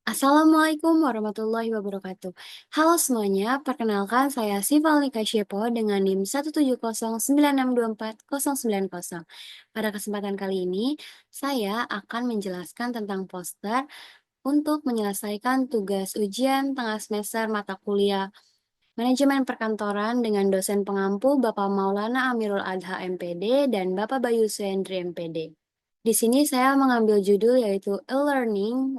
Assalamualaikum warahmatullahi wabarakatuh. Halo semuanya, perkenalkan saya Siva Alika Syepo dengan NIM 17096240090. Pada kesempatan kali ini, saya akan menjelaskan tentang poster untuk menyelesaikan tugas ujian tengah semester mata kuliah Manajemen Perkantoran dengan dosen pengampu Bapak Maulana Amirul Adha MPD dan Bapak Bayu Suendri MPD. Di sini saya mengambil judul yaitu E-Learning,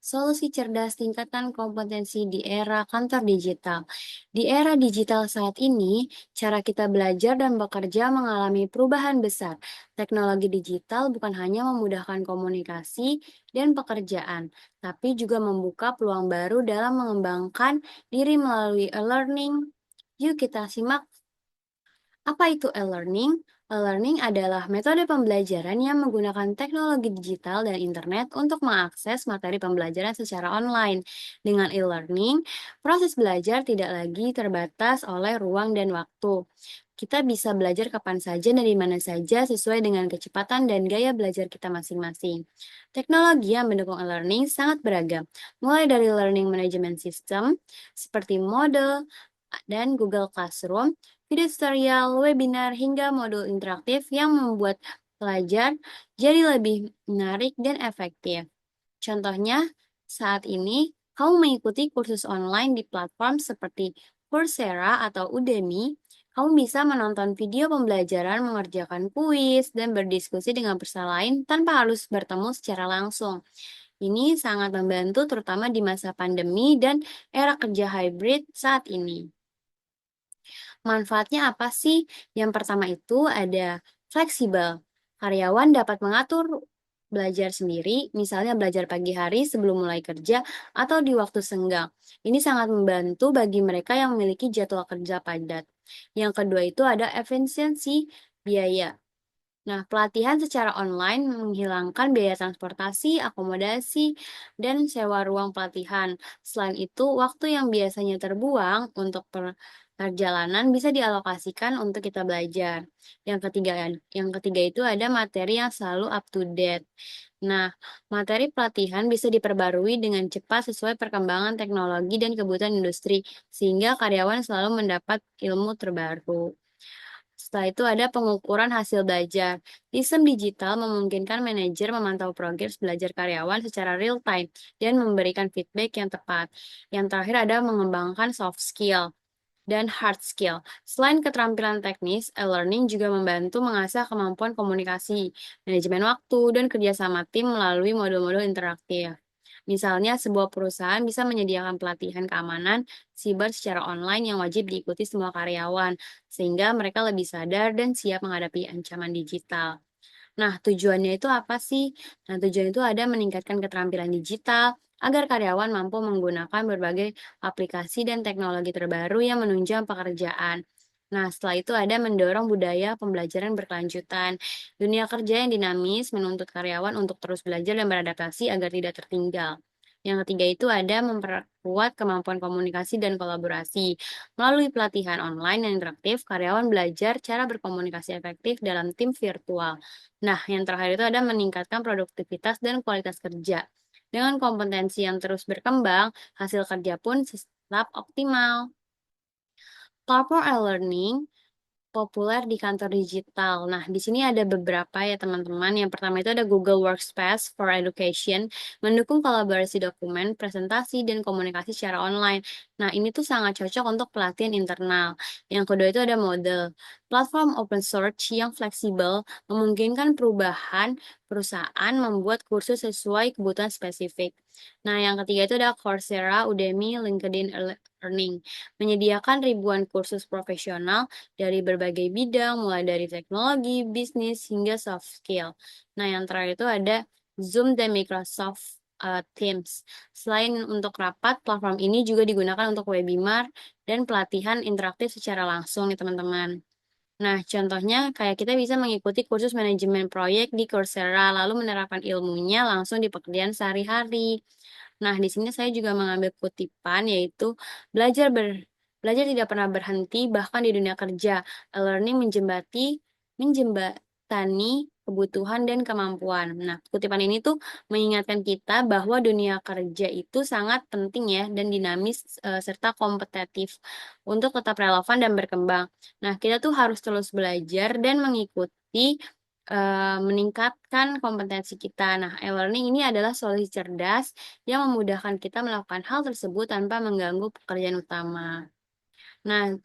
Solusi Cerdas Tingkatkan Kompetensi di Era Kantor Digital. Di era digital saat ini, cara kita belajar dan bekerja mengalami perubahan besar. Teknologi digital bukan hanya memudahkan komunikasi dan pekerjaan, tapi juga membuka peluang baru dalam mengembangkan diri melalui e-learning. Yuk kita simak apa itu e-learning? E-learning adalah metode pembelajaran yang menggunakan teknologi digital dan internet untuk mengakses materi pembelajaran secara online. Dengan e-learning, proses belajar tidak lagi terbatas oleh ruang dan waktu. Kita bisa belajar kapan saja dan di mana saja sesuai dengan kecepatan dan gaya belajar kita masing-masing. Teknologi yang mendukung e-learning sangat beragam, mulai dari learning management system seperti Moodle dan Google Classroom, video tutorial, webinar, hingga modul interaktif yang membuat pelajar jadi lebih menarik dan efektif. Contohnya, saat ini kamu mengikuti kursus online di platform seperti Coursera atau Udemy, kamu bisa menonton video pembelajaran, mengerjakan kuis, dan berdiskusi dengan peserta lain tanpa harus bertemu secara langsung. Ini sangat membantu terutama di masa pandemi dan era kerja hybrid saat ini. Manfaatnya apa sih? Yang pertama itu ada fleksibel. Karyawan dapat mengatur belajar sendiri, misalnya belajar pagi hari sebelum mulai kerja atau di waktu senggang. Ini sangat membantu bagi mereka yang memiliki jadwal kerja padat. Yang kedua itu ada efisiensi biaya. Nah, pelatihan secara online menghilangkan biaya transportasi, akomodasi, dan sewa ruang pelatihan. Selain itu, waktu yang biasanya terbuang untuk perjalanan bisa dialokasikan untuk kita belajar. Yang ketiga itu ada materi yang selalu up to date. Nah, materi pelatihan bisa diperbarui dengan cepat sesuai perkembangan teknologi dan kebutuhan industri, sehingga karyawan selalu mendapat ilmu terbaru. Setelah itu ada pengukuran hasil belajar. Sistem digital memungkinkan manajer memantau progres belajar karyawan secara real time dan memberikan feedback yang tepat. Yang terakhir ada mengembangkan soft skill dan hard skill. Selain keterampilan teknis, e-learning juga membantu mengasah kemampuan komunikasi, manajemen waktu, dan kerjasama tim melalui modul-modul interaktif. Misalnya, sebuah perusahaan bisa menyediakan pelatihan keamanan siber secara online yang wajib diikuti semua karyawan, sehingga mereka lebih sadar dan siap menghadapi ancaman digital. Nah, tujuannya itu apa sih? Nah, tujuan itu ada meningkatkan keterampilan digital agar karyawan mampu menggunakan berbagai aplikasi dan teknologi terbaru yang menunjang pekerjaan. Nah, setelah itu ada mendorong budaya pembelajaran berkelanjutan. Dunia kerja yang dinamis menuntut karyawan untuk terus belajar dan beradaptasi agar tidak tertinggal. Yang ketiga itu ada memperkuat kemampuan komunikasi dan kolaborasi. Melalui pelatihan online yang interaktif, karyawan belajar cara berkomunikasi efektif dalam tim virtual. Nah, yang terakhir itu ada meningkatkan produktivitas dan kualitas kerja. Dengan kompetensi yang terus berkembang, hasil kerja pun tetap optimal. Platform e-learning populer di kantor digital. Nah, di sini ada beberapa ya teman-teman. Yang pertama itu ada Google Workspace for Education, mendukung kolaborasi dokumen, presentasi, dan komunikasi secara online. Nah, ini tuh sangat cocok untuk pelatihan internal. Yang kedua itu ada Moodle, platform open source yang fleksibel, memungkinkan perubahan perusahaan membuat kursus sesuai kebutuhan spesifik. Nah, yang ketiga itu ada Coursera, Udemy, LinkedIn Learning, menyediakan ribuan kursus profesional dari berbagai bidang, mulai dari teknologi, bisnis, hingga soft skill. Nah, yang terakhir itu ada Zoom dan Microsoft Teams. Selain untuk rapat, platform ini juga digunakan untuk webinar dan pelatihan interaktif secara langsung nih teman-teman. Nah, contohnya kayak kita bisa mengikuti kursus manajemen proyek di Coursera, lalu menerapkan ilmunya langsung di pekerjaan sehari-hari. Nah, di sini saya juga mengambil kutipan yaitu belajar belajar tidak pernah berhenti bahkan di dunia kerja. E-learning menjembatani kebutuhan, dan kemampuan. Nah, kutipan ini tuh mengingatkan kita bahwa dunia kerja itu sangat penting ya dan dinamis, serta kompetitif untuk tetap relevan dan berkembang. Nah, kita tuh harus terus belajar dan mengikuti, meningkatkan kompetensi kita. Nah, e-learning ini adalah solusi cerdas yang memudahkan kita melakukan hal tersebut tanpa mengganggu pekerjaan utama. Nah,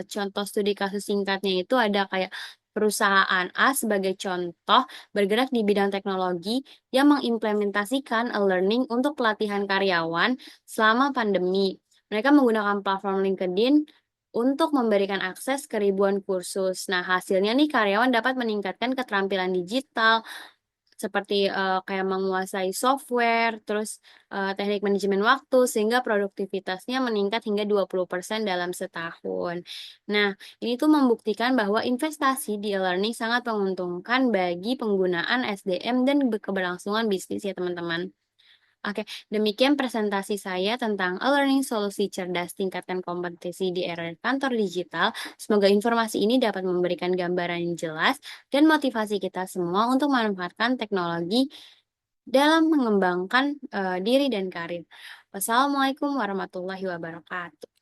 contoh studi kasus singkatnya itu ada kayak perusahaan A sebagai contoh bergerak di bidang teknologi yang mengimplementasikan e-learning untuk pelatihan karyawan selama pandemi. Mereka menggunakan platform LinkedIn untuk memberikan akses ke ribuan kursus. Nah, hasilnya nih karyawan dapat meningkatkan keterampilan digital, seperti, kayak menguasai software, terus, teknik manajemen waktu, sehingga produktivitasnya meningkat hingga 20% dalam setahun. Nah, ini tuh membuktikan bahwa investasi di e-learning sangat menguntungkan bagi penggunaan SDM dan keberlangsungan bisnis ya, teman-teman. Oke, demikian presentasi saya tentang e-learning solusi cerdas tingkatkan kompetisi di era kantor digital. Semoga informasi ini dapat memberikan gambaran yang jelas dan motivasi kita semua untuk memanfaatkan teknologi dalam mengembangkan diri dan karir. Wassalamualaikum warahmatullahi wabarakatuh.